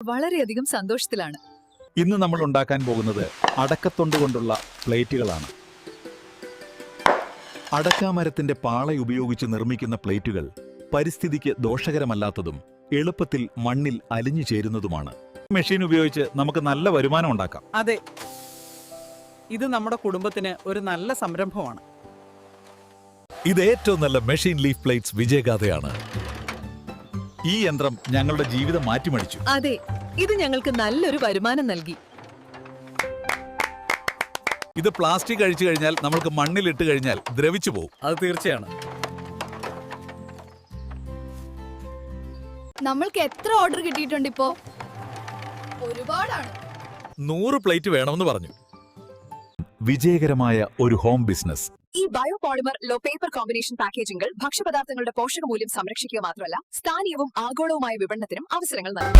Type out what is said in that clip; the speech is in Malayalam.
വളരെയധികം സന്തോഷത്തിലാണ്. ഇന്ന് നമ്മൾ ഉണ്ടാക്കാൻ പോകുന്നത് അടക്കത്തൊണ്ട് കൊണ്ടുള്ള പ്ലേറ്റുകളാണ്. അടക്കാമരത്തിന്റെ പാള ഉപയോഗിച്ച് നിർമ്മിക്കുന്ന പ്ലേറ്റുകൾ പരിസ്ഥിതിക്ക് ദോഷകരമല്ലാത്തതും എളുപ്പത്തിൽ മണ്ണിൽ അലിഞ്ഞു ചേരുന്നതുമാണ്. മെഷീൻ ഉപയോഗിച്ച് നമുക്ക് നല്ല വരുമാനം ഉണ്ടാക്കാം. അതെ, ഇത് നമ്മുടെ കുടുംബത്തിന് ഒരു നല്ല സംരംഭമാണ്. ഇത് ഏറ്റവും നല്ല മെഷീൻ ലീഫ് പ്ലേറ്റ്സ് വിജയഗാഥയാണ്. ഈ യന്ത്രം ഞങ്ങളുടെ ജീവിതം മാറ്റിമറിച്ചു. അതെ, ഇത് ഞങ്ങൾക്ക് നല്ലൊരു വരുമാനം നൽകി. ഇത് പ്ലാസ്റ്റിക് കഴിച്ചു കഴിഞ്ഞാൽ നമ്മൾക്ക് മണ്ണിലിട്ട് കഴിഞ്ഞാൽ ദ്രവിച്ചു പോകും. അത് തീർച്ചയാണ്. നമ്മൾക്ക് എത്ര ഓർഡർ കിട്ടിയിട്ടുണ്ട് ഇപ്പോ? ഒരുപാടാണ്. 100 പ്ലേറ്റ് വേണമെന്ന് പറഞ്ഞു. വിജയകരമായ ഒരു ഹോം ബിസിനസ്. ഈ ബയോപോളിമർ ലോ പേപ്പർ കോമ്പിനേഷൻ പാക്കേജിംഗുകൾ ഭക്ഷ്യപദാർത്ഥങ്ങളുടെ പോഷകമൂല്യം സംരക്ഷിക്കുക മാത്രമല്ല, സ്ഥാനീയവും ആഗോളവുമായ വിപണനത്തിനും അവസരങ്ങൾ നൽകും.